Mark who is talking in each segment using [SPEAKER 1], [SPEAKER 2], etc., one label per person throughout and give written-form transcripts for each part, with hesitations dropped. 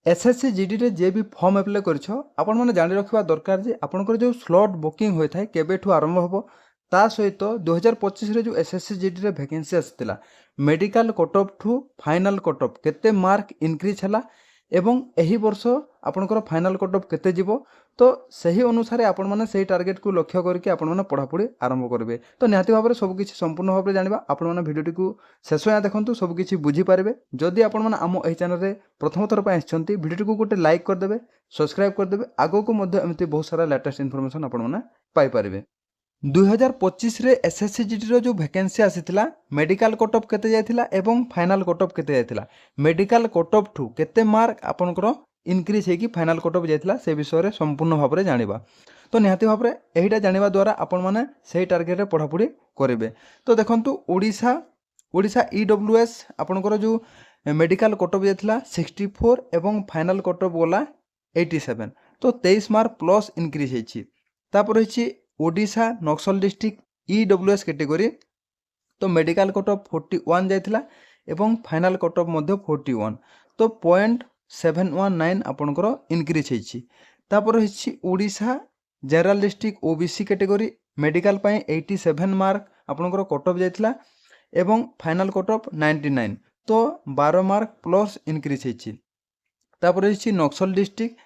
[SPEAKER 1] SSC GD रे जे भी form apply करछ आपण माने जानि रखिबा दरकार जे आपनकर जो स्लॉट बुकिंग होय थाए केबेठु आरंभ हबो ता सहित 2025 रे जो एसएससी जीडी रे वैकेंसी आसितिला मेडिकल कट ऑफ ठू फाइनल कट ऑफ केते मार्क इंक्रीज हला एवं एही वर्ष आपनकर फाइनल कट ऑफ केते जीवो तो सही अनुसार आपण माने सही टार्गेट को लक्ष्य करके आपण माने पढ़ापढ़ी आरंभ करेंगे। तो निहाती भाव में सब किसी संपूर्ण भाव में जाना आपण माने वीडियो को शेष या देखंतु सब किसी बुझी पारे। जदि आपण माने आम एही चैनल रे प्रथम थर पर आछंती वीडियो को गोटे लाइक करदेबे सब्सक्राइब करदेबे आगो को मध्य एमती बहुत सारा लेटेस्ट इनफॉरमेशन आपण माने पाई पारिबे। 2025 रे एसएससी जीडी रो जो वैकेंसी आसीथिला मेडिकल कट ऑफ केते जायथिला एवं फाइनल कट ऑफ केते जायथिला मेडिकल कट ऑफ ठू केते मार्क आपनकर इनक्रीज हेकी फाइनल कट ऑफ जायथिला से विषय रे संपूर्ण भाव रे जानिबा। तो निहाती भाव रे एहिटा जानिबा द्वारा आपण माने सेही टार्गेट रे पढ़ापढ़ी करिवे। तो देखंतु ओडिशा ईडब्ल्यूएस आपनकर जो मेडिकल कट ऑफ जायथिला 64 एवं फाइनल कट ऑफ गला 87 तो 23 मार्क प्लस इनक्रीज हेछि। तापर हेछि Odisha Naxal district EWS category तो मेडिकल कट ऑफ 41 जाइथिला एवं फाइनल कट ऑफ मध्य 41 तो 0.719 आपनकर इनक्रीज हेछि। तापर हेछि Odisha general district OBC category medical पय 87 मार्क आपनकर कट ऑफ जाइथिला एवं फाइनल कट ऑफ 99 तो 12 मार्क प्लस इनक्रीज हेछि। तापर हेछि नक्सल डिस्ट्रिक्ट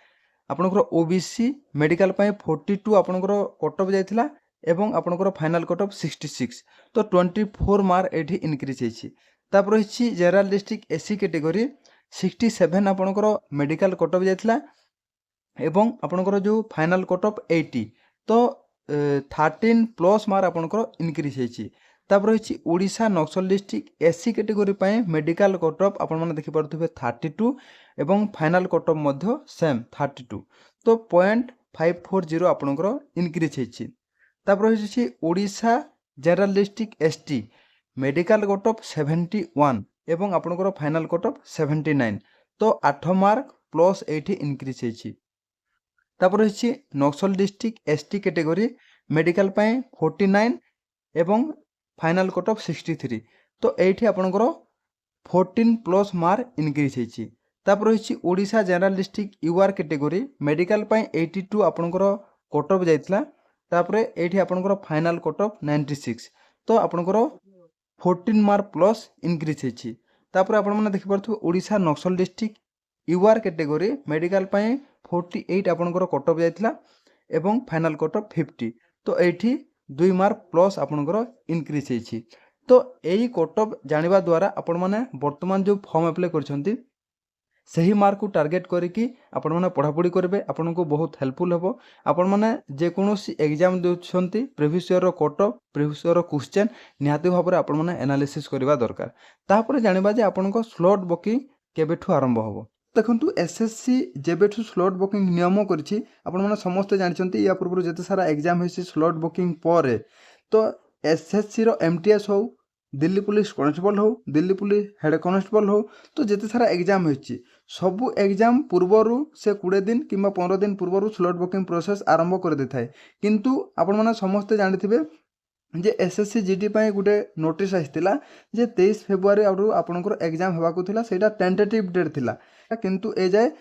[SPEAKER 1] आपनकर ओबीसी मेडिकल पय 42 आपनकर कट ऑफ जाइथिला एवं आपनकर फाइनल कट ऑफ 66 तो 24 मार्क एठी इनक्रीज हेछि। तापर हेछि जनरल डिस्ट्रिक्ट एसी कैटेगरी 67 आपनकर मेडिकल कट ऑफ जाइथिला एवं आपनकर जो फाइनल कट ऑफ 80 तो 13 प्लस मार्क आपनकर इनक्रीज हेछि। तापर हेछि Odisha Naxal district SC category पय मेडिकल कट ऑफ आपण माने देखि परथुबे 32 एवं फाइनल कट ऑफ मध्य सेम 32 तो 0.540 आपनकर इनक्रीज हेछि। तापर हेछि Odisha general district ST medical cut off 71 एवं आपनकर फाइनल कट ऑफ 79 तो 8 मार्क प्लस एठी इनक्रीज हेछि। तापर हेछि Naxal district ST category medical पय 49 एवं फाइनल कट ऑफ 63 तो एठी आपनकर 14 प्लस मार्क इनक्रीज हेछि। तापर हेछि Odisha general district UR category medical पय 82 आपनकर कट ऑफ जाइथिला तापर एठी आपनकर फाइनल कट ऑफ 96 तो आपनकर 14 मार्क प्लस इनक्रीज हेछि। तापर आपण माने देखि परथु Odisha Naxal district UR category medical पय 48 आपनकर कट ऑफ जाइथिला एवं फाइनल कट ऑफ 50 तो एठी 2 मार्क प्लस आपनकर इनक्रीज हेछि। तो एही कट ऑफ जानिबा द्वारा आपण माने वर्तमान जो फॉर्म अप्लाई करछंती सही मार्क को टार्गेट करिकी आपण माने पढ़ापढ़ी करबे आपण को बहुत हेल्पफुल हेबो। आपण माने जे कोनोसी एग्जाम देउछंती प्रीवियस ईयर रो कट ऑफ प्रीवियस ईयर रो क्वेश्चन निहाती भाबरे आपण माने एनालिसिस करबा दरकार। तापर जानिबा जे आपण को स्लॉट बुकिंग केबेठु आरंभ हबो। देखंतु एसएससी जेबेठु स्लॉट बुकिंग नियम करछि आपण माने समस्त जानिछंती या पूर्व जते सारा एग्जाम हेछि स्लॉट बुकिंग परे तो एसएससी रो एमटीएस हो दिल्ली पुलिस कांस्टेबल हो दिल्ली पुलिस हेड कांस्टेबल हो तो जते सारा एग्जाम हेछि सबु एग्जाम पूर्वरु से 20 दिन किंबा 15 दिन पूर्वरु स्लॉट बुकिंग प्रोसेस आरंभ कर देथाय। किंतु आपण माने समस्त जानिथिबे जे एसएससी जीडी पय गुटे नोटिस आइतिला जे 23 फेब्रुआरी आउरु आपनकर एग्जाम हेबा को थिला सेटा टेंटेटिव डेट थिला किंतु ए जाय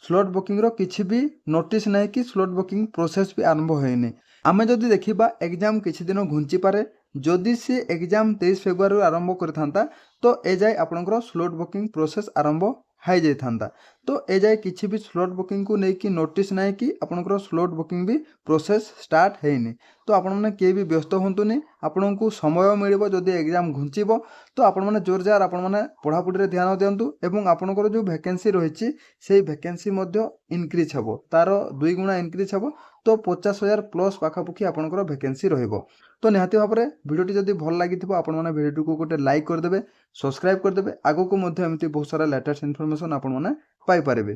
[SPEAKER 1] स्लॉट बुकिंग रो किछि भी नोटिस नै कि स्लॉट बुकिंग प्रोसेस भी आरंभ होइनी। आमे जदि देखिबा एग्जाम किछि दिन घुंची पारे जदि से एग्जाम 23 फेब्रुआरी आरंभ करथांता तो ए जाय आपनकर स्लॉट बुकिंग प्रोसेस आरंभ हाई जाई थांता। तो ए जाय किछि भी स्लॉट बुकिंग को नै कि नोटिस नै कि आपनकर स्लॉट बुकिंग भी प्रोसेस स्टार्ट हेइनी। तो आपण माने के भी व्यस्त होंतुनी आपण को समय मिलिबो जदि एग्जाम घुंचीबो तो आपण माने जोर जार आपण माने पढ़ापढ़ी रे ध्यान दियंतु एवं आपनकर जो वैकेंसी रहिछि सेही वैकेंसी मध्य इनक्रीज हबो तार 2 गुणा इनक्रीज हबो तो 50,000 प्लस पाखापुखी आपनकर वैकेंसी रहिबो। तो निहाती भाबरे वीडियोटी जदि भल लागिथिबो आपण माने वीडियो को गोटे लाइक कर देबे सब्सक्राइब कर देबे आगो को मध्य एमती बहुत सारा लेटेस्ट इनफॉरमेशन आपण माने पाई पारिबे।